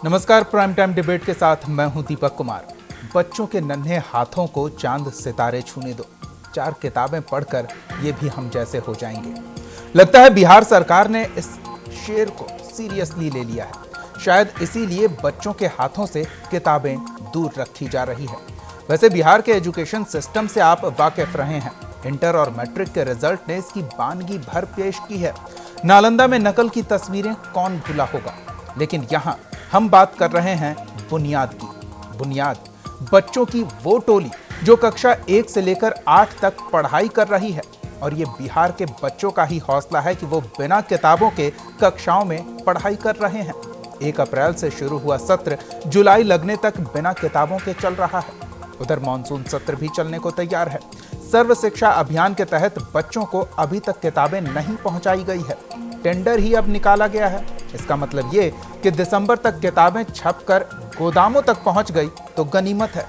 नमस्कार, prime time debate के साथ मैं हूं दीपक कुमार। बच्चों के नन्हे हाथों को चांद सितारे छूने दो, 4 किताबें पढ़कर ये भी हम जैसे हो जाएंगे। लगता है बिहार सरकार ने इस शेर को सीरियसली ले लिया है। शायद इसीलिए बच्चों के हाथों से किताबें दूर रखी जा रही है। वैसे बिहार के एजुकेशन सिस्टम से आप वाकिफ रहे हैं। इंटर और मैट्रिक के रिजल्ट ने इसकी बानगी भर पेश की है। नालंदा में नकल की तस्वीरें कौन भूला होगा। लेकिन यहाँ हम बात कर रहे हैं बुनियाद की। बुनियाद बच्चों की वो टोली जो कक्षा 1 से लेकर 8 तक पढ़ाई कर रही है। और ये बिहार के बच्चों का ही हौसला है कि वो बिना किताबों के कक्षाओं में पढ़ाई कर रहे हैं। 1 अप्रैल से शुरू हुआ सत्र जुलाई लगने तक बिना किताबों के चल रहा है। उधर मानसून सत्र भी चलने को तैयार है। सर्व शिक्षा अभियान के तहत बच्चों को अभी तक किताबें नहीं पहुंचाई गई है। टेंडर ही अब निकाला गया है। इसका मतलब ये कि दिसंबर तक किताबें छपकर गोदामों तक पहुंच गई तो गनीमत है।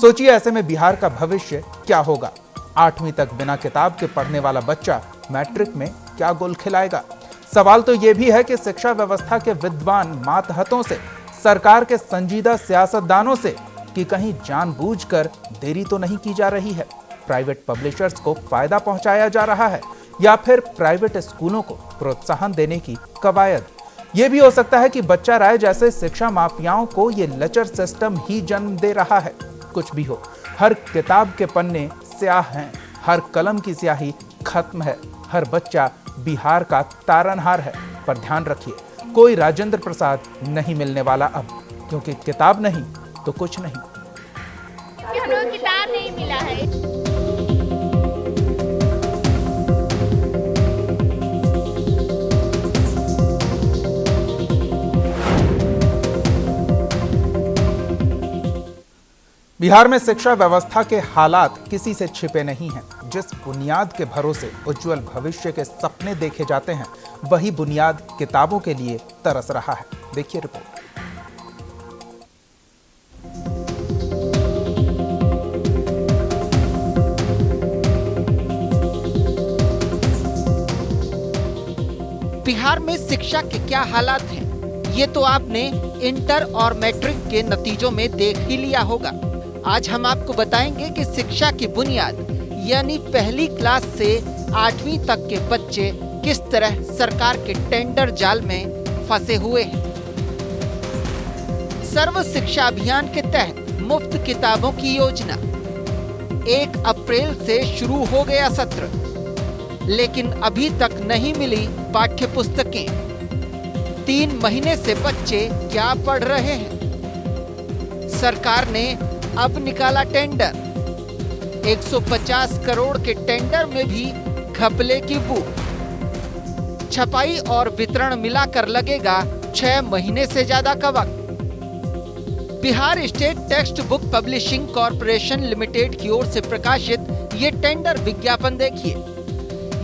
सोचिए ऐसे में बिहार का भविष्य क्या होगा। 8वीं तक बिना किताब के पढ़ने वाला बच्चा मैट्रिक में क्या गोल खिलाएगा। सवाल तो ये भी है कि शिक्षा व्यवस्था के विद्वान मातहतों से, सरकार के संजीदा सियासतदानों से कि कहीं जानबूझकर देरी तो नहीं की जा रही है। प्राइवेट पब्लिशर्स को फायदा पहुंचाया जा रहा है या फिर प्राइवेट स्कूलों को प्रोत्साहन देने की कवायद। यह भी हो सकता है कि बच्चा राय जैसे शिक्षा माफियाओं को यह लचर सिस्टम ही जन्म दे रहा है। कुछ भी हो, हर किताब के पन्ने स्याह हैं, हर कलम की स्याही खत्म है, हर बच्चा बिहार का तारनहार है। पर ध्यान रखिए, कोई राजेंद्र प्रसाद नहीं मिलने वाला अब, क्योंकि किताब नहीं तो कुछ नहीं। हमें किताब नहीं मिला है। बिहार में शिक्षा व्यवस्था के हालात किसी से छिपे नहीं हैं। जिस बुनियाद के भरोसे उज्जवल भविष्य के सपने देखे जाते हैं, वही बुनियाद किताबों के लिए तरस रहा है। देखिए रिपोर्ट। बिहार में शिक्षा के क्या हालात हैं, ये तो आपने इंटर और मैट्रिक के नतीजों में देख ही लिया होगा। आज हम आपको बताएंगे कि शिक्षा की बुनियाद यानी पहली क्लास से 8वीं तक के बच्चे किस तरह सरकार के टेंडर जाल में फंसे हुए हैं। सर्व शिक्षा अभियान के तहत मुफ्त किताबों की योजना 1 अप्रैल से शुरू हो गया सत्र, लेकिन अभी तक नहीं मिली पाठ्य पुस्तकें। 3 महीने से बच्चे क्या पढ़ रहे हैं। सरकार ने अब निकाला टेंडर। 150 करोड़ के टेंडर में भी घपले की बू। छपाई और वितरण मिलाकर लगेगा 6 महीने से ज्यादा का वक्त। Bihar state text book publishing corporation limited की ओर से प्रकाशित ये टेंडर विज्ञापन देखिए।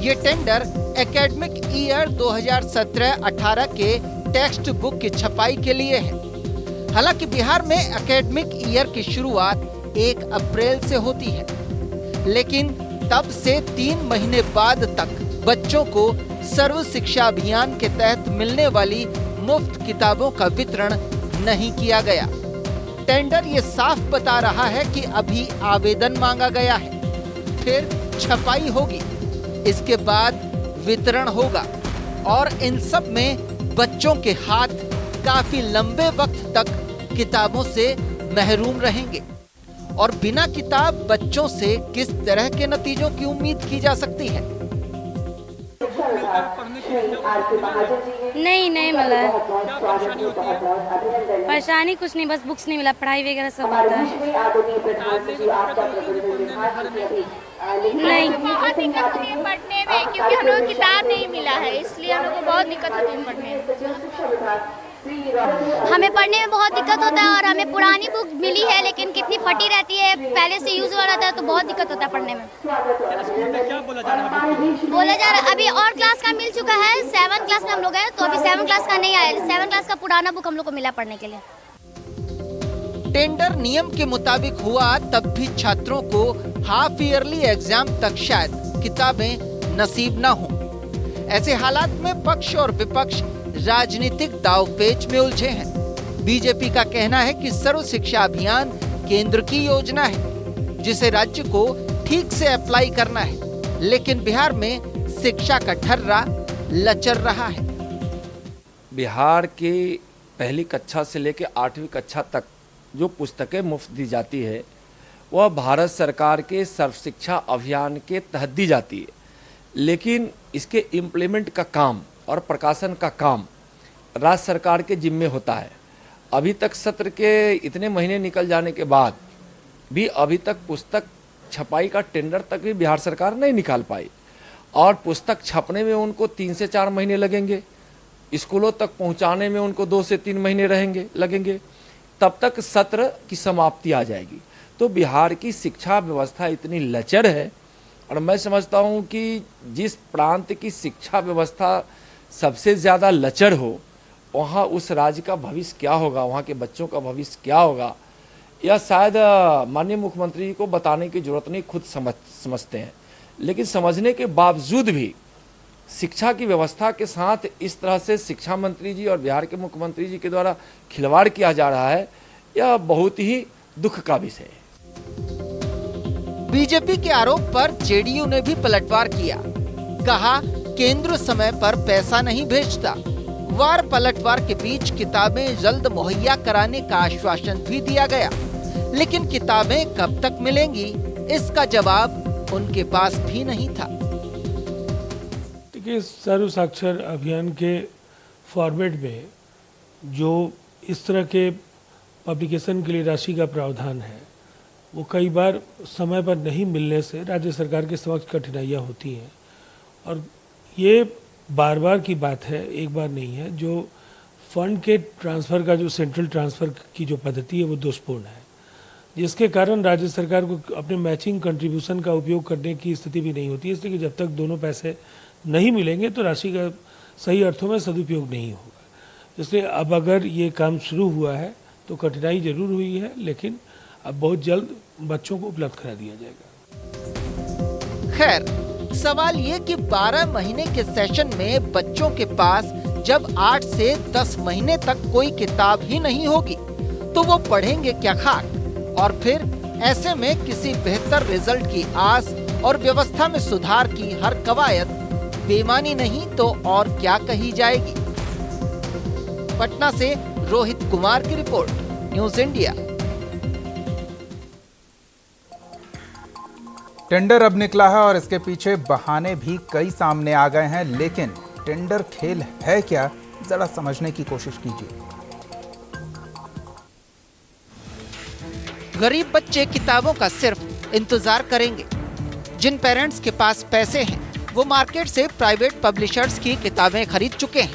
ये टेंडर एकेडमिक ईयर 2017-18 के टेक्स्ट बुक की छपाई के लिए है। हालांकि बिहार में एकेडमिक ईयर की शुरुआत 1 अप्रैल से होती है, लेकिन तब से 3 महीने बाद तक बच्चों को सर्व शिक्षा अभियान के तहत मिलने वाली मुफ्त किताबों का वितरण नहीं किया गया। टेंडर ये साफ बता रहा है कि अभी आवेदन मांगा गया है, फिर छपाई होगी, इसके बाद वितरण होगा और इन सब में बच्चों के हाथ काफी लंबे वक्त तक किताबों से महरूम रहेंगे। और बिना किताब बच्चों से किस तरह के नतीजों की उम्मीद की जा सकती है। नहीं मिला है। परेशानी कुछ नहीं, बस बुक्स नहीं मिला, पढ़ाई वगैरह सब होता है। नहीं, बहुत दिक्कत होती है पढ़ने में, क्योंकि हम लोग को किताब नहीं मिला है, इसलिए हम लोग को बहुत दिक्कत होती है पढ़ने में। हमें पढ़ने में बहुत दिक्कत होता है और हमें पुरानी बुक मिली है लेकिन कितनी फटी रहती है, पहले से यूज हो रहा था, तो बहुत दिक्कत होता है पढ़ने में। क्या बोला जा रहा है अभी और क्लास का मिल चुका है, 7 क्लास में हम लोग हैं, तो अभी 7 क्लास का नहीं आया। 7 क्लास का पुराना बुक हम लोग को मिला पढ़ने के लिए। टेंडर नियम के मुताबिक हुआ तब भी छात्रों को हाफ ईयरली एग्जाम तक शायद किताबें नसीब न हो। ऐसे हालात में पक्ष और विपक्ष राजनीतिक दावपेच में उलझे हैं। बीजेपी का कहना है कि सर्व शिक्षा अभियान केंद्र की योजना है जिसे राज्य को ठीक से अप्लाई करना है, लेकिन बिहार में शिक्षा का ठर्रा लचर रहा है। बिहार की पहली कक्षा से लेकर 8वीं कक्षा तक जो पुस्तकें मुफ्त दी जाती है वह भारत सरकार के सर्व शिक्षा अभियान के तहत दी जाती है, लेकिन इसके इम्प्लीमेंट का काम और प्रकाशन का काम राज्य सरकार के जिम्मे होता है। अभी तक सत्र के इतने महीने निकल जाने के बाद भी अभी तक पुस्तक छपाई का टेंडर तक भी बिहार सरकार नहीं निकाल पाई और पुस्तक छपने में उनको 3 से 4 महीने लगेंगे, स्कूलों तक पहुंचाने में उनको 2 से 3 महीने लगेंगे, तब तक सत्र की समाप्ति आ जाएगी। तो बिहार की शिक्षा व्यवस्था इतनी लचर है और मैं समझता हूं कि जिस प्रांत की शिक्षा व्यवस्था सबसे ज़्यादा लचर हो वहाँ उस राज्य का भविष्य क्या होगा, वहाँ के बच्चों का भविष्य क्या होगा, यह शायद माननीय मुख्यमंत्री जी को बताने की जरूरत नहीं, खुद समझते हैं। लेकिन समझने के बावजूद भी शिक्षा की व्यवस्था के साथ इस तरह से शिक्षा मंत्री जी और बिहार के मुख्यमंत्री जी के द्वारा खिलवाड़ किया जा रहा है, यह बहुत ही दुख का विषय है। बीजेपी के आरोप पर जेडीयू ने भी पलटवार किया, कहा केंद्र समय पर पैसा नहीं भेजता। वार पलटवार के बीच किताबें जल्द मुहैया कराने का आश्वासन भी दिया गया, लेकिन किताबें कब तक मिलेंगी इसका जवाब उनके पास भी नहीं था। देखिए, सर्व साक्षर अभियान के फॉर्मेट में जो इस तरह के पब्लिकेशन के लिए राशि का प्रावधान है वो कई बार समय पर नहीं मिलने से राज्य सरकार के समक्ष कठिनाइयाँ होती हैं और ये बार बार की बात है, एक बार नहीं है। जो फंड के ट्रांसफ़र का जो सेंट्रल ट्रांसफ़र की जो पद्धति है वो दोषपूर्ण है, जिसके कारण राज्य सरकार को अपने मैचिंग कंट्रीब्यूशन का उपयोग करने की स्थिति भी नहीं होती है, इसलिए कि जब तक दोनों पैसे नहीं मिलेंगे तो राशि का सही अर्थों में सदुपयोग नहीं होगा। इसलिए अब अगर ये काम शुरू हुआ है तो कठिनाई जरूर हुई है, लेकिन अब बहुत जल्द बच्चों को उपलब्ध करा दिया जाएगा। खैर, सवाल ये कि 12 महीने के सेशन में बच्चों के पास जब 8 से 10 महीने तक कोई किताब ही नहीं होगी तो वो पढ़ेंगे क्या खाक? और फिर ऐसे में किसी बेहतर रिजल्ट की आस और व्यवस्था में सुधार की हर कवायद बेमानी नहीं तो और क्या कही जाएगी। पटना से रोहित कुमार की रिपोर्ट, न्यूज़ इंडिया। टेंडर अब निकला है और इसके पीछे बहाने भी कई सामने आ गए हैं, लेकिन टेंडर खेल है क्या, जरा समझने की कोशिश कीजिए। गरीब बच्चे किताबों का सिर्फ इंतजार करेंगे। जिन पेरेंट्स के पास पैसे हैं वो मार्केट से प्राइवेट पब्लिशर्स की किताबें खरीद चुके हैं,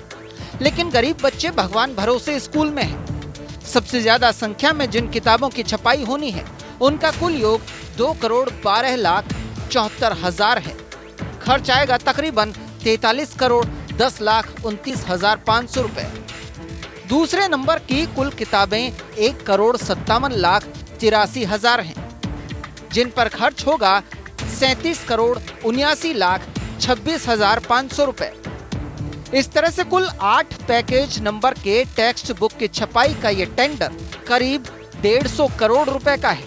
लेकिन गरीब बच्चे भगवान भरोसे स्कूल में हैं। सबसे ज्यादा संख्या में जिन किताबों की छपाई होनी है उनका कुल योग 2,12,74,000 है। खर्च आएगा तकरीबन 43,10,29,500 रुपए। दूसरे नंबर की कुल किताबें 1,57,83,000 हैं, जिन पर खर्च होगा 37,79,26,500 रुपए। इस तरह से कुल 8 पैकेज नंबर के टेक्स्ट बुक की छपाई का ये टेंडर करीब 150 करोड़ रुपए का है।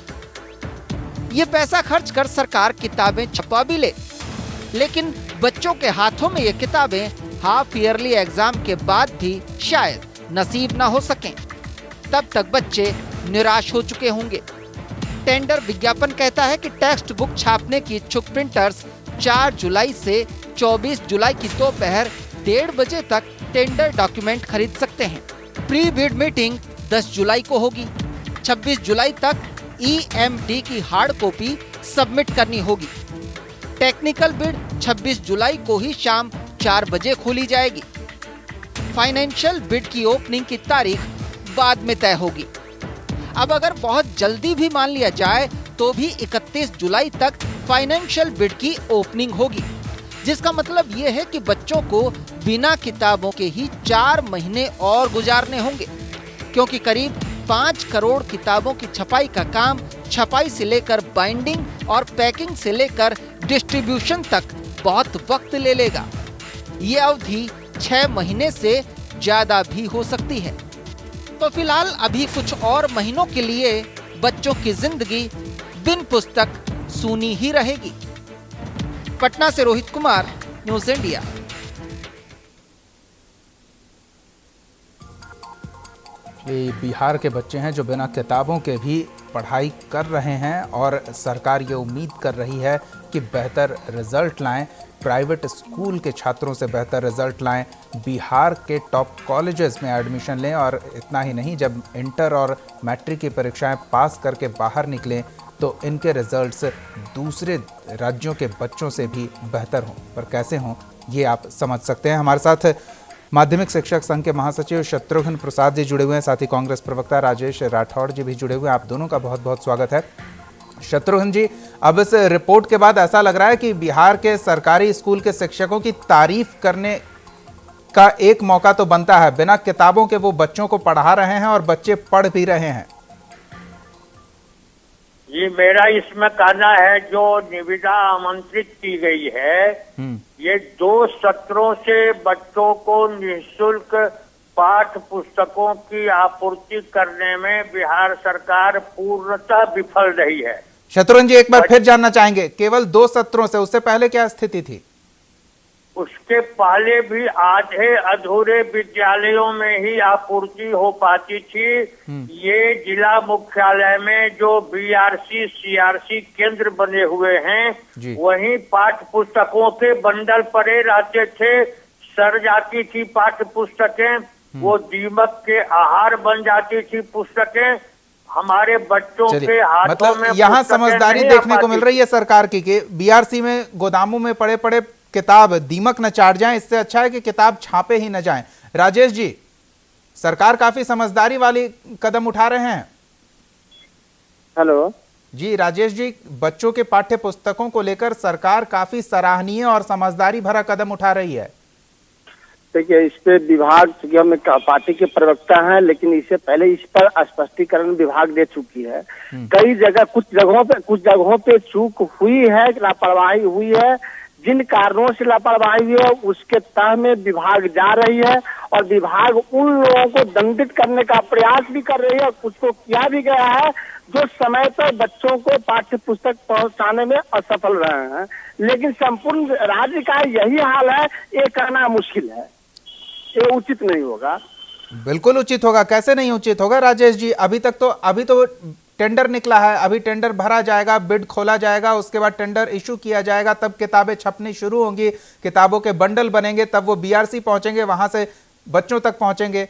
ये पैसा खर्च कर सरकार किताबें छपा भी ले, लेकिन बच्चों के हाथों में ये किताबें हाफ ईयरली एग्जाम के बाद भी शायद नसीब ना हो सकें। तब तक बच्चे निराश हो चुके होंगे। टेंडर विज्ञापन कहता है कि टेक्स्ट बुक छापने की इच्छुक प्रिंटर्स 4 जुलाई से 24 जुलाई की दोपहर 1:30 बजे तक टेंडर डॉक्यूमेंट खरीद सकते हैं। प्री बिड मीटिंग 10 जुलाई को होगी। 26 जुलाई तक EMD की हार्ड कॉपी सबमिट करनी होगी। टेक्निकल बिड 26 जुलाई को ही शाम 4 बजे खोली जाएगी। फाइनेंशियल बिड की ओपनिंग की तारीख बाद में तय होगी। अब अगर बहुत जल्दी भी मान लिया जाए तो भी 31 जुलाई तक फाइनेंशियल बिड की ओपनिंग होगी, जिसका मतलब ये है कि बच्चों को बिना किताबों के ही 4 महीने और गुजारने होंगे, क्योंकि करीब 5 करोड़ किताबों की छपाई का काम छपाई से लेकर बाइंडिंग और पैकिंग से लेकर डिस्ट्रीब्यूशन तक बहुत वक्त ले लेगा। ये अवधि 6 महीने से ज्यादा भी हो सकती है। तो फिलहाल अभी कुछ और महीनों के लिए बच्चों की जिंदगी बिन पुस्तक सूनी ही रहेगी। पटना से रोहित कुमार, न्यूज़ इंडिया। ये बिहार के बच्चे हैं जो बिना किताबों के भी पढ़ाई कर रहे हैं और सरकार ये उम्मीद कर रही है कि बेहतर रिजल्ट लाएं, प्राइवेट स्कूल के छात्रों से बेहतर रिजल्ट लाएं, बिहार के टॉप कॉलेजेस में एडमिशन लें और इतना ही नहीं, जब इंटर और मैट्रिक की परीक्षाएं पास करके बाहर निकलें तो इनके रिजल्ट्स दूसरे राज्यों के बच्चों से भी बेहतर हों। पर कैसे हों ये आप समझ सकते हैं। हमारे साथ माध्यमिक शिक्षक संघ के महासचिव शत्रुघ्न प्रसाद जी जुड़े हुए हैं, साथ ही कांग्रेस प्रवक्ता राजेश राठौड़ जी भी जुड़े हुए हैं। आप दोनों का बहुत बहुत स्वागत है। शत्रुघ्न जी, अब इस रिपोर्ट के बाद ऐसा लग रहा है कि बिहार के सरकारी स्कूल के शिक्षकों की तारीफ करने का एक मौका तो बनता है। बिना किताबों के वो बच्चों को पढ़ा रहे हैं और बच्चे पढ़ भी रहे हैं। ये मेरा इसमें कहना है, जो निविदा आमंत्रित की गई है, ये 2 सत्रों से बच्चों को निःशुल्क पाठ्य पुस्तकों की आपूर्ति करने में बिहार सरकार पूर्णतः विफल रही है। शत्रुघ्न जी, एक बार फिर जानना चाहेंगे, केवल 2 सत्रों से, उससे पहले क्या स्थिति थी? उसके पहले भी आधे अधूरे विद्यालयों में ही आपूर्ति हो पाती थी। ये जिला मुख्यालय में जो बीआरसी सीआरसी केंद्र बने हुए हैं, वहीं पाठ्य पुस्तकों के बंडल पड़े रहते थे। सड़ जाती थी पाठ्य पुस्तकें, वो दीमक के आहार बन जाती थी पुस्तकें। हमारे बच्चों के हाथों में यहाँ समझदारी देखने को मिल रही है सरकार की कि बीआरसी में गोदामों में पड़े पड़े किताब दीमक न चाट जाएं, इससे अच्छा है कि किताब छापे ही न जाएं। राजेश जी, सरकार काफी समझदारी वाली कदम उठा रहे हैं। हेलो जी राजेश जी, बच्चों के पाठ्य पुस्तकों को लेकर सरकार काफी सराहनीय और समझदारी भरा कदम उठा रही है। देखिए, इस पे विभाग, चूंकि हम पार्टी के प्रवक्ता हैं, लेकिन इससे पहले इस पर स्पष्टीकरण विभाग दे चुकी है। कई जगह कुछ जगहों पे चूक हुई है, लापरवाही हुई है। जिन कारणों से लापरवाही हुई है उसके तह में विभाग जा रही है और विभाग उन लोगों को दंडित करने का प्रयास भी कर रही है और कुछ को किया भी गया है जो समय पर बच्चों को पाठ्य पुस्तक पहुंचाने में असफल रहे हैं। लेकिन संपूर्ण राज्य का यही हाल है, ये कहना मुश्किल है, ये उचित नहीं होगा। बिल्कुल उचित होगा, कैसे नहीं उचित होगा राजेश जी? अभी तो टेंडर निकला है, अभी टेंडर भरा जाएगा, बिड खोला जाएगा, उसके बाद टेंडर इशू किया जाएगा, तब किताबें छपनी शुरू होंगी, किताबों के बंडल बनेंगे, तब वो बीआरसी पहुंचेंगे, वहां से बच्चों तक पहुंचेंगे।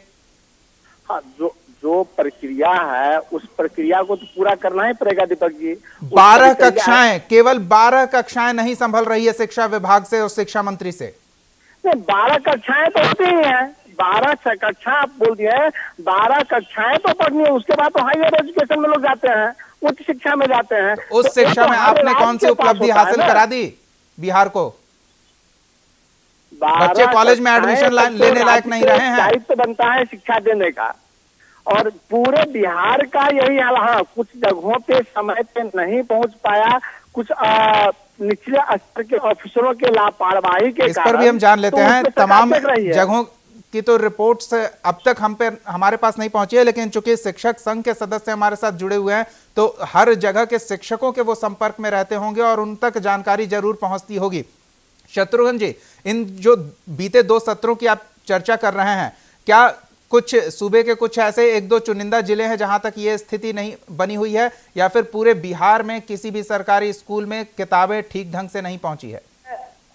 हाँ, जो प्रक्रिया है उस प्रक्रिया को तो पूरा करना ही पड़ेगा दीपक जी। 12 कक्षाएं, केवल 12 कक्षाएं नहीं संभल रही है शिक्षा विभाग से और शिक्षा मंत्री से। 12 कक्षाएं तो होती ही है, 12 कक्षा आप बोल दिए, 12 कक्षाएं तो पढ़नी है, उसके बाद तो हायर एजुकेशन में लोग जाते हैं, उच्च शिक्षा में जाते हैं। उस शिक्षा में आपने कौन सी उपलब्धि हासिल करा दी बिहार को? बच्चे कॉलेज में एडमिशन लेने लायक नहीं रहे हैं। दायित्व बनता है शिक्षा देने का और पूरे बिहार का यही हाल। हाँ, कुछ जगहों पे समय पे नहीं पहुंच पाया, कुछ निचले स्तर के ऑफिसरों के लापरवाही के इस पर भी हम जान लेते हैं। तमाम जगहों की तो रिपोर्ट्स अब तक हमारे पास नहीं पहुंची है, लेकिन चूंकि शिक्षक संघ के सदस्य हमारे साथ जुड़े हुए हैं तो हर जगह के शिक्षकों के वो संपर्क में रहते होंगे और उन तक जानकारी जरूर पहुंचती होगी। शत्रुघ्न जी, इन जो बीते 2 सत्रों की आप चर्चा कर रहे हैं, क्या कुछ सूबे के कुछ ऐसे 1-2 चुनिंदा जिले हैं जहां तक ये स्थिति नहीं बनी हुई है, या फिर पूरे बिहार में किसी भी सरकारी स्कूल में किताबें ठीक ढंग से नहीं पहुंची है?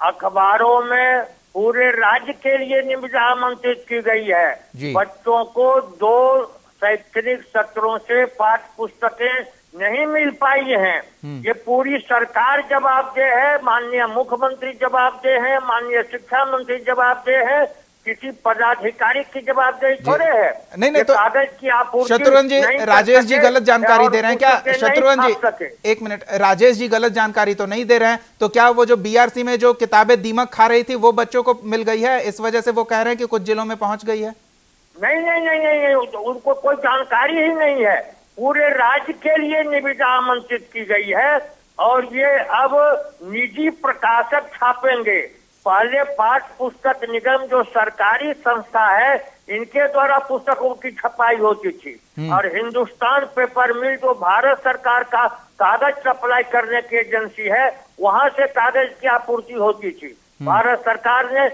अखबारों में पूरे राज्य के लिए निविदा आमंत्रित की गई है। बच्चों को 2 शैक्षणिक सत्रों से पाठ्य पुस्तकें नहीं मिल पाई हैं। ये पूरी सरकार जवाबदेह है, माननीय मुख्यमंत्री जवाबदेह है, माननीय शिक्षा मंत्री जवाबदेह है, किसी पदाधिकारी की जवाबदेही थोड़े है। नहीं तो कागज की आपूर्ति शत्रुघ्न जी, राजेश जी गलत जानकारी दे रहे हैं क्या? शत्रुघ्न जी, एक मिनट, राजेश जी गलत जानकारी तो नहीं दे रहे हैं? तो क्या वो जो बीआरसी में जो किताबें दीमक खा रही थी वो बच्चों को मिल गई है, इस वजह से वो कह रहे हैं कि कुछ जिलों में पहुंच गई है? नहीं, उनको कोई जानकारी ही नहीं है। पूरे राज्य के लिए निविदा आमंत्रित की गई है और ये अब निजी प्रकाशक छापेंगे। पहले पाठ्य पुस्तक निगम जो सरकारी संस्था है, इनके द्वारा पुस्तकों की छपाई होती थी और हिंदुस्तान पेपर मिल जो भारत सरकार का कागज सप्लाई करने की एजेंसी है, वहां से कागज की आपूर्ति होती थी। भारत सरकार ने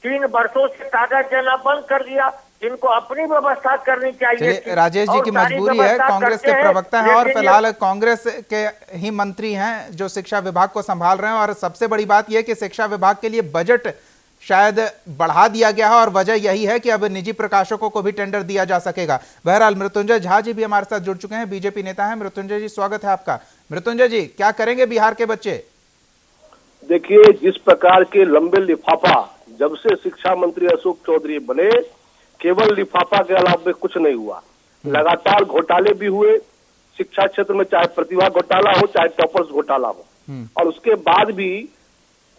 3 वर्षों से कागज देना बंद कर दिया। इनको अपनी व्यवस्था करनी चाहिए। राजेश जी की मजबूरी है, कांग्रेस के प्रवक्ता हैं और फिलहाल कांग्रेस के ही मंत्री हैं जो शिक्षा विभाग को संभाल रहे हैं। और सबसे बड़ी बात यह कि शिक्षा विभाग के लिए बजट शायद बढ़ा दिया गया है और वजह यही है कि अब निजी प्रकाशकों को भी टेंडर दिया जा सकेगा। बहरहाल मृत्युंजय झा जी भी हमारे साथ जुड़ चुके हैं, बीजेपी नेता हैं। मृत्युंजय जी, स्वागत है आपका। मृत्युंजय जी, क्या करेंगे बिहार के बच्चे? देखिए, जिस प्रकार के लंबे लिफाफा जब से शिक्षा मंत्री अशोक चौधरी बने, केवल लिफाफा के अलावा कुछ नहीं हुआ। लगातार घोटाले भी हुए शिक्षा क्षेत्र में, चाहे प्रतिभा घोटाला हो, चाहे टॉपर्स घोटाला हो। और उसके बाद भी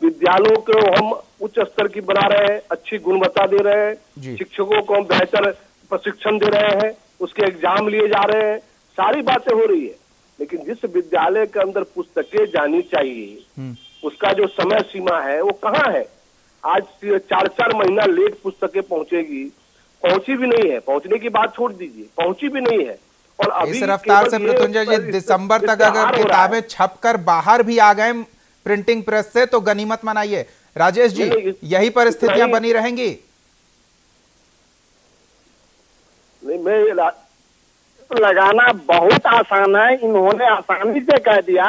विद्यालयों को हम उच्च स्तर की बना रहे हैं, अच्छी गुणवत्ता दे रहे हैं, शिक्षकों को हम बेहतर प्रशिक्षण दे रहे हैं, उसके एग्जाम लिए जा रहे हैं, सारी बातें हो रही है। लेकिन जिस विद्यालय के अंदर पुस्तकें जानी चाहिए, उसका जो समय सीमा है वो कहाँ है? आज 4-4 महीना लेट पुस्तकें पहुंचेगी, पहुंची भी नहीं है। पहुंचने की बात छोड़ दीजिए, पहुंची भी नहीं है। और अभी इस रफ्तार से मृत्युंजय जी दिसंबर तक अगर किताबें छपकर बाहर भी आ गए प्रिंटिंग प्रेस से तो गनीमत मनाइए। राजेश जी, यही परिस्थितियां बनी रहेंगी? नहीं, मैं लगाना बहुत आसान है। इन्होंने आसानी से कह दिया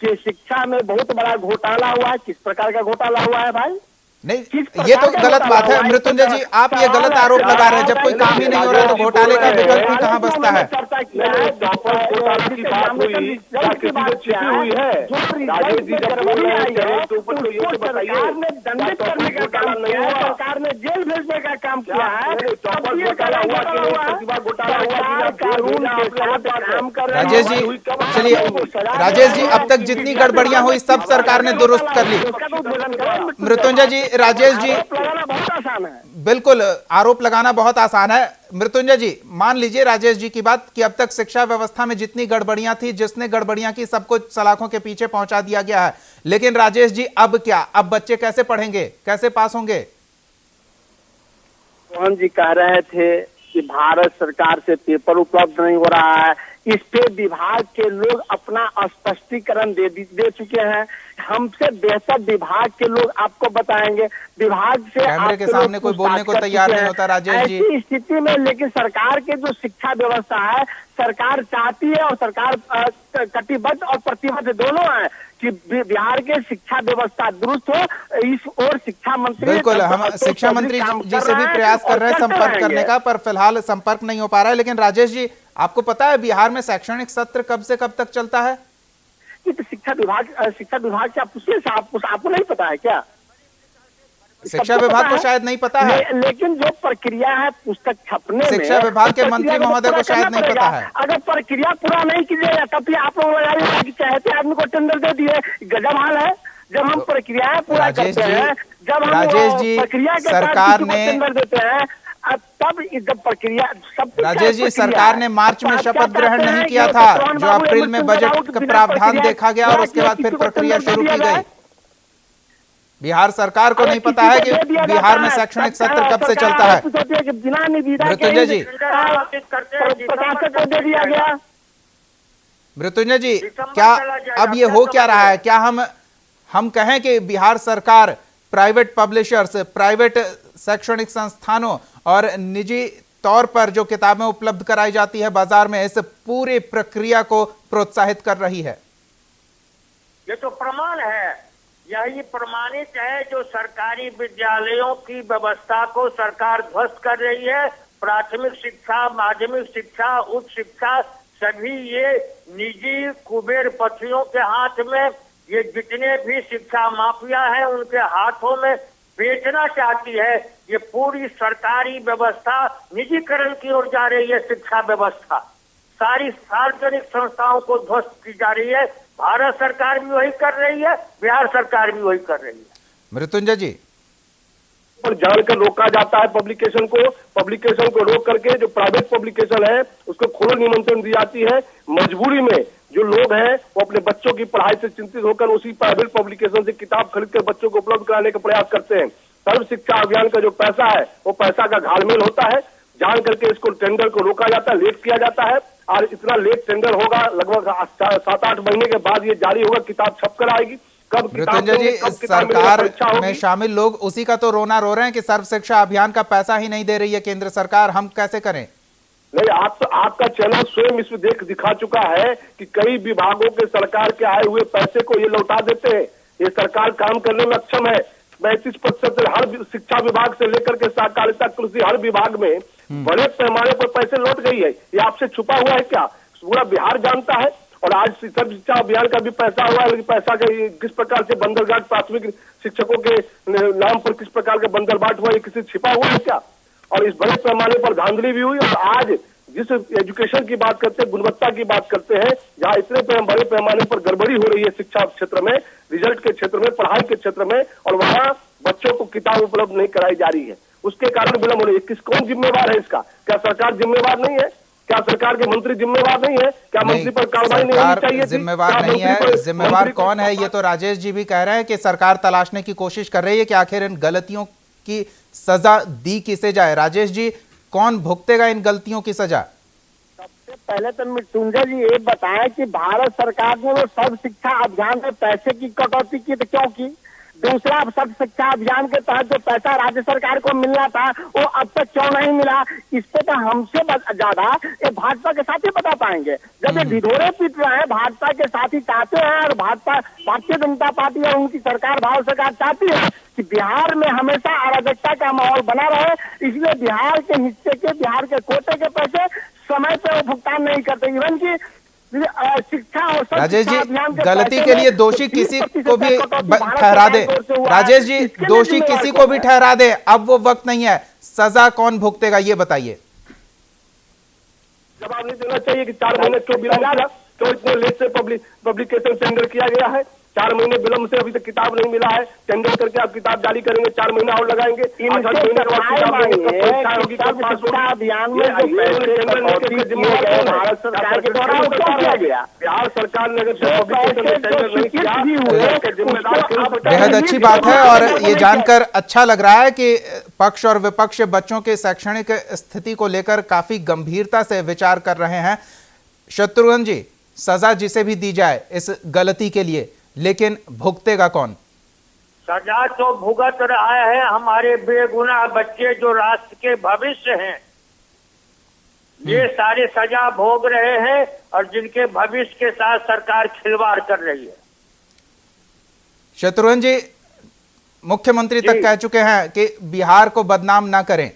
कि शिक्षा में बहुत बड़ा घोटाला हुआ है। किस प्रकार का घोटाला हुआ है भाई? नहीं, ये तो गलत बात है मृत्युंजय जी, आप ये गलत आरोप लगा रहे हैं। जब कोई काम ही नहीं हो रहा तो घोटाले का विकल्प ही कहाँ बचता है? सरकार ने जेल भेजने का काम किया है। राजेश जी, चलिए राजेश जी, अब तक जितनी गड़बड़ियां हुई सब सरकार ने दुरुस्त कर ली। मृत्युंजय जी, राजेश जी, बहुत आसान है। बिल्कुल, आरोप लगाना बहुत आसान है। मृत्युंजय जी, मान लीजिए राजेश जी की बात कि अब तक शिक्षा व्यवस्था में जितनी गड़बड़ियां थी, जिसने गड़बड़ियां की, सबको सलाखों के पीछे पहुंचा दिया गया है। लेकिन राजेश जी, अब क्या? अब बच्चे कैसे पढ़ेंगे, कैसे पास होंगे? मोहन जी कह रहे थे कि भारत सरकार से पेपर उपलब्ध नहीं हो रहा है। इस पे विभाग के लोग अपना स्पष्टीकरण दे चुके हैं। हमसे बेहतर विभाग के लोग आपको बताएंगे। विभाग से कैमरे के सामने कोई बोलने को तैयार नहीं होता राजेश जी। ऐसी स्थिति में लेकिन सरकार के जो शिक्षा व्यवस्था है, सरकार चाहती है और सरकार कटिबद्ध और प्रतिबद्ध दोनों है कि बिहार के शिक्षा व्यवस्था दुरुस्त हो। इस ओर शिक्षा मंत्री, बिल्कुल, हम शिक्षा मंत्री जी से भी प्रयास कर रहे हैं संपर्क करने का, पर फिलहाल संपर्क नहीं हो पा रहा है। लेकिन राजेश जी, आपको पता है बिहार में शैक्षणिक सत्र कब से कब तक चलता है? ये तो शिक्षा विभाग से आप पूछिए, आपको नहीं पता है क्या? शिक्षा विभाग को शायद नहीं पता है, लेकिन जो प्रक्रिया है पुस्तक छपने में, शिक्षा विभाग के मंत्री महोदय को शायद नहीं पता है। अगर प्रक्रिया पूरा नहीं कीजिएगा तब फिर आप लोग चाहते आदमी को टेंडर दे दिए, गजब हाल है। जब हम प्रक्रिया पूरा करते हैं, जब हम प्रक्रिया के सरकार ने टेंडर देते हैं, तब जब प्रक्रिया सब। राजेश जी, सरकार ने मार्च में शपथ ग्रहण नहीं किया था, जो अप्रैल में बजट का प्रावधान देखा गया और उसके बाद फिर प्रक्रिया शुरू की गई। बिहार सरकार को नहीं पता है कि बिहार में शैक्षणिक सत्र कब से चलता है। मृत्युंजय जी, मृत्युंजय जी, क्या अब ये हो क्या रहा है? क्या हम कहें कि बिहार सरकार प्राइवेट पब्लिशर्स, प्राइवेट शैक्षणिक संस्थानों और निजी तौर पर जो किताबें उपलब्ध कराई जाती है बाजार में, इस पूरी प्रक्रिया को प्रोत्साहित कर रही है? ये तो प्रमाण है, यही प्रमाणित है। जो सरकारी विद्यालयों की व्यवस्था को सरकार ध्वस्त कर रही है, प्राथमिक शिक्षा, माध्यमिक शिक्षा, उच्च शिक्षा, सभी ये निजी कुबेरपतियों के हाथ में, ये जितने भी शिक्षा माफिया हैं उनके हाथों में बेचना चाहती है। ये पूरी सरकारी व्यवस्था निजीकरण की ओर जा रही है। शिक्षा व्यवस्था सारी सार्वजनिक संस्थाओं को ध्वस्त की जा रही है। भारत सरकार भी वही कर रही है, बिहार सरकार भी वही कर रही है। मृत्युंजय जी, पर जानकर रोका जाता है पब्लिकेशन को रोक करके जो प्राइवेट पब्लिकेशन है उसको खोलो निमंत्रण दी जाती है। मजबूरी में जो लोग हैं वो अपने बच्चों की पढ़ाई से चिंतित होकर उसी प्राइवेट पब्लिकेशन से किताब खरीदकर बच्चों को उपलब्ध कराने का प्रयास करते हैं। सर्व शिक्षा अभियान का जो पैसा है वो पैसा का घालमेल होता है, जान करके इसको टेंडर को रोका जाता है, लेट किया जाता है और इतना लेट टेंडर होगा, लगभग 7-8 महीने के बाद ये जारी होगा, किताब छपकर आएगी। कब मृत्युंजय जी, सरकार में शामिल लोग उसी का तो रोना रो रहे हैं कि सर्व शिक्षा अभियान का पैसा ही नहीं दे रही है केंद्र सरकार, हम कैसे करें? नहीं, आपका चैनल स्वयं इसमें दिखा चुका है कि कई विभागों के सरकार के आए हुए पैसे को ये लौटा देते हैं। ये सरकार काम करने में अक्षम है। 35% हर शिक्षा विभाग से लेकर के सहकारिता कृषि हर विभाग में बड़े पैमाने पर पैसे लौट गई है। ये आपसे छुपा हुआ है क्या? पूरा बिहार जानता है। और आज सर्व शिक्षा अभियान का भी पैसा हुआ है, लेकिन पैसा का किस प्रकार से बंदरगांठ प्राथमिक शिक्षकों के नाम पर किस प्रकार का बंदरबाट हुआ, ये किसी छिपा हुआ है क्या? और इस बड़े पैमाने पर धांधली भी हुई। और आज जिस एजुकेशन की बात करते हैं, गुणवत्ता की बात करते हैं, जहाँ इतने बड़े पैमाने पर गड़बड़ी हो रही है शिक्षा क्षेत्र में, रिजल्ट के क्षेत्र में, पढ़ाई के क्षेत्र में, और वहाँ बच्चों को किताब उपलब्ध नहीं कराई जा रही है, उसके कारण विलंब हो रही है। कौन जिम्मेवार है इसका? क्या सरकार जिम्मेवार नहीं है? क्या सरकार के मंत्री जिम्मेवार नहीं है? क्या मंत्री पर कार्रवाई नहीं होनी चाहिए? जिम्मेवार नहीं है। जिम्मेवार कौन है? ये तो राजेश जी भी कह रहे हैं कि सरकार तलाशने की कोशिश कर रही है कि आखिर इन गलतियों की सजा दी किसे जाए। राजेश जी, कौन भुगतेगा इन गलतियों की सजा? सबसे पहले तो मृत्युंजय जी ये बताएं कि भारत सरकार ने वो सर्व शिक्षा अभियान में पैसे की कटौती की तो क्यों की? दूसरा, सर्व शिक्षा अभियान के तहत जो पैसा राज्य सरकार को मिलना था वो अब तक क्यों नहीं मिला? इस पे तो हमसे ज्यादा ये भाजपा के साथी बता पाएंगे। जब ये ढिढोरे पीट रहे हैं, भाजपा के साथी चाहते हैं और भारतीय जनता पार्टी और उनकी सरकार, भारत सरकार चाहती है कि बिहार में हमेशा अराजकता का माहौल बना रहे, इसलिए बिहार के हिस्से के, बिहार के कोटे के पैसे समय पे वो भुगतान नहीं करते। इवन की शिक्षा और राजेश जी, गलती के लिए दोषी किसी को भी ठहरा दे। राजेश जी, दोषी किसी को भी ठहरा दे, अब वो वक्त नहीं है। सजा कौन भुगतेगा ये बताइए। जवाब नहीं देना चाहिए कि 4 महीने क्यों विलंब किया, क्यों इतने लेट से पब्लिकेशन टेंडर किया गया है। 4 महीने विलंब से अभी तक किताब नहीं मिला है। टेंडर करके आप किताब जारी करेंगे, 4 महीना और लगाएंगे। बिहार सरकार ने बेहद अच्छी बात है और ये जानकर अच्छा लग रहा है कि पक्ष और विपक्ष बच्चों के शैक्षणिक स्थिति को लेकर काफी गंभीरता से विचार कर रहे हैं। शत्रुघ्न जी, सजा जिसे भी दी जाए इस गलती के लिए, लेकिन भुगतेगा कौन? सजा तो भुगत रहा है हमारे बेगुनाह बच्चे जो राष्ट्र के भविष्य हैं। ये सारे सजा भोग रहे हैं और जिनके भविष्य के साथ सरकार खिलवाड़ कर रही है। शत्रुघ्न जी, मुख्यमंत्री तक कह चुके हैं कि बिहार को बदनाम ना करें,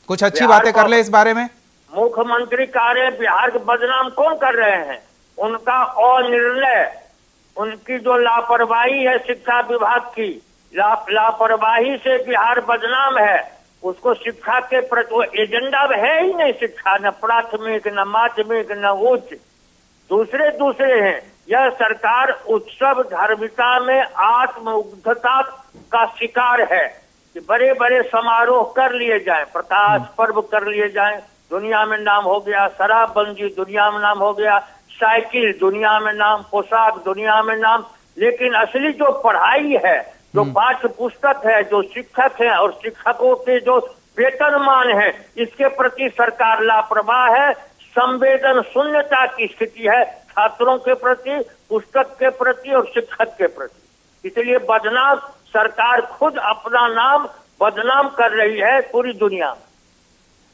कुछ अच्छी बातें कर ले इस बारे में। मुख्यमंत्री कह रहे बिहार को बदनाम कौन कर रहे हैं? उनका अनिर्णय, उनकी जो लापरवाही है शिक्षा विभाग की, लापरवाही से बिहार बदनाम है। उसको शिक्षा के प्रति एजेंडा है ही नहीं। शिक्षा न प्राथमिक, न माध्यमिक, न उच्च, दूसरे हैं। यह सरकार उत्सव धार्मिकता में आत्मउग्धता का शिकार है कि बड़े बड़े समारोह कर लिए जाएं, प्रकाश पर्व कर लिए जाएं, दुनिया में नाम हो गया, शराबबंदी दुनिया में नाम हो गया, साइकिल दुनिया में नाम, पोशाक दुनिया में नाम, लेकिन असली जो पढ़ाई है, जो पाठ्य पुस्तक है, जो शिक्षक है और शिक्षकों के जो वेतनमान है, इसके प्रति सरकार लापरवाह है। संवेदन शून्यता की स्थिति है छात्रों के प्रति, पुस्तक के प्रति और शिक्षक के प्रति। इसलिए बदनाम सरकार खुद अपना नाम बदनाम कर रही है पूरी दुनिया में।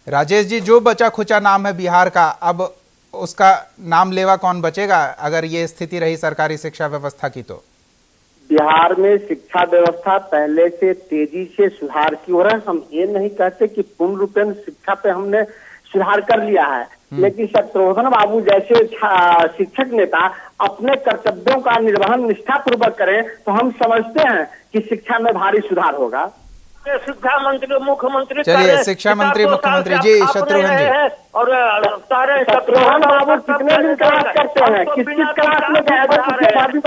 राजेश जी, जो बचा खुचा नाम है बिहार का, अब उसका नाम लेवा कौन बचेगा अगर ये स्थिति रही सरकारी शिक्षा व्यवस्था की? तो बिहार में शिक्षा व्यवस्था पहले से तेजी से सुधार की ओर है। हम ये नहीं कहते कि पूर्ण रूपेण शिक्षा पे हमने सुधार कर लिया है, लेकिन शत्रुघ्न बाबू जैसे शिक्षक नेता अपने कर्तव्यों का निर्वहन निष्ठापूर्वक करें तो हम समझते हैं कि शिक्षा में भारी सुधार होगा। शिक्षा मंत्री, मुख्यमंत्री, चलिए शिक्षा मंत्री, मुख्यमंत्री जी, शत्रुघ्न जी और सारे रोहन बाबू कितने दिन क्लास करते हैं? किस क्लास में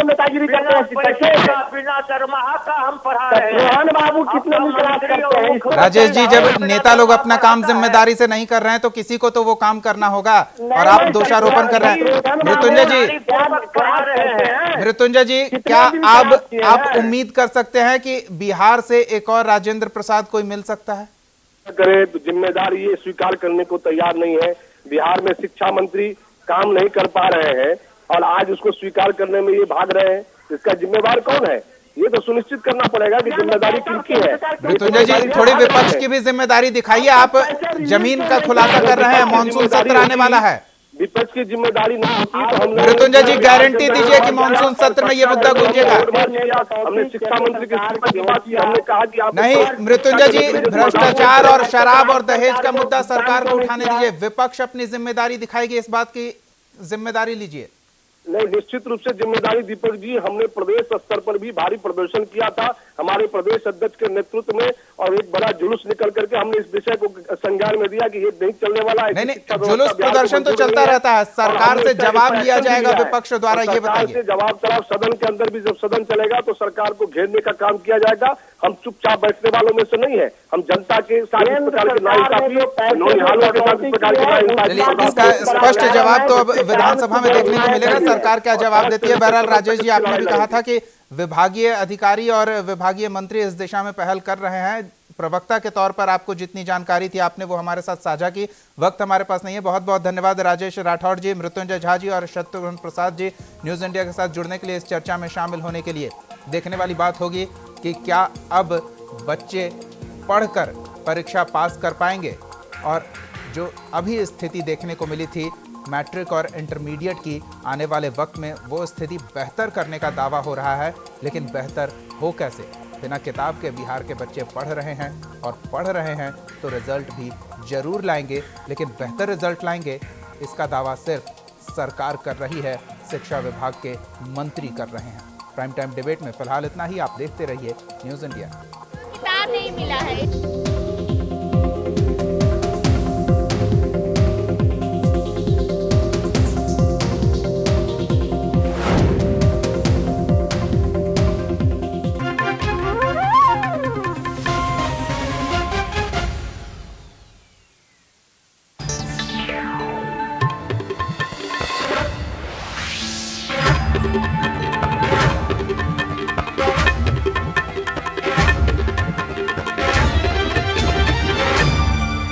नेतागिरी करते हैं? बिना दरमाहा का हम पढ़ा रहे हैं। रोहन बाबू कितने दिन क्लास करते हैं? राजेश जी, जब नेता लोग अपना काम जिम्मेदारी से नहीं कर रहे हैं तो किसी को तो वो काम करना होगा, और आप दोषारोपण कर रहे हैं। मृत्युंजय जी, क्या आप उम्मीद कर सकते हैं कि बिहार से एक और राजेंद्र प्रसाद कोई मिल सकता है? करे तो जिम्मेदारी ये स्वीकार करने को तैयार नहीं है। बिहार में शिक्षा मंत्री काम नहीं कर पा रहे हैं और आज उसको स्वीकार करने में ये भाग रहे हैं। इसका जिम्मेवार कौन है? ये तो सुनिश्चित करना पड़ेगा कि जिम्मेदारी किनकी है। मृत्युंजय जी, थोड़ी विपक्ष की भी जिम्मेदारी दिखाइए। आप जमीन का खुलासा कर रहे हैं, मानसून सत्र आने वाला है। विपक्ष की जिम्मेदारी ना होती तो हम मृत्युंजय जी, गारंटी दीजिए कि मानसून सत्र में ये मुद्दा गूंजेगा। हमने शिक्षा मंत्री के बात की, हमने कहा कि आप नहीं मृत्युंजय जी, भ्रष्टाचार और शराब और दहेज का मुद्दा सरकार को उठाने दीजिए। विपक्ष अपनी जिम्मेदारी दिखाएगी, इस बात की जिम्मेदारी लीजिए। नहीं, निश्चित रूप से जिम्मेदारी दीपक जी। हमने प्रदेश स्तर पर भी भारी प्रदर्शन किया था हमारे प्रदेश अध्यक्ष के नेतृत्व में, और एक बड़ा जुलूस निकल करके हमने इस विषय को संज्ञान में दिया कि ये नहीं चलने वाला है। नहीं, जुलूस प्रदर्शन तो चलता रहता है, सरकार से जवाब लिया जाएगा विपक्ष द्वारा, ये बताइए। जवाब तलब सदन के अंदर भी, जब सदन चलेगा तो सरकार को घेरने का काम किया जाएगा। हम चुपचाप बैठने वालों में से नहीं है। हम जनता के साथ इस प्रकार की नाइंसाफी, नौनिहालों के साथ इस प्रकार की नाइंसाफी, इसका स्पष्ट जवाब तो अब विधानसभा में देखने को मिलेगा, सरकार क्या जवाब देती है। बहरहाल राजेश जी, आपने भी कहा था कि विभागीय अधिकारी और विभागीय मंत्री इस दिशा में पहल कर रहे हैं। प्रवक्ता के तौर पर आपको जितनी जानकारी थी आपने वो हमारे साथ साझा की। वक्त हमारे पास नहीं है। बहुत बहुत धन्यवाद राजेश राठौड़ जी, मृत्युंजय झा जी और शत्रुघ्न प्रसाद जी, न्यूज इंडिया के साथ जुड़ने के लिए, इस चर्चा में शामिल होने के लिए। देखने वाली बात होगी कि क्या अब बच्चे पढ़कर परीक्षा पास कर पाएंगे, और जो अभी स्थिति देखने को मिली थी मैट्रिक और इंटरमीडिएट की, आने वाले वक्त में वो स्थिति बेहतर करने का दावा हो रहा है। लेकिन बेहतर हो कैसे? बिना किताब के बिहार के बच्चे पढ़ रहे हैं, और पढ़ रहे हैं तो रिजल्ट भी जरूर लाएंगे, लेकिन बेहतर रिजल्ट लाएंगे इसका दावा सिर्फ सरकार कर रही है, शिक्षा विभाग के मंत्री कर रहे हैं। प्राइम टाइम डिबेट में फिलहाल इतना ही। आप देखते रहिए न्यूज इंडिया। किताब नहीं मिला है।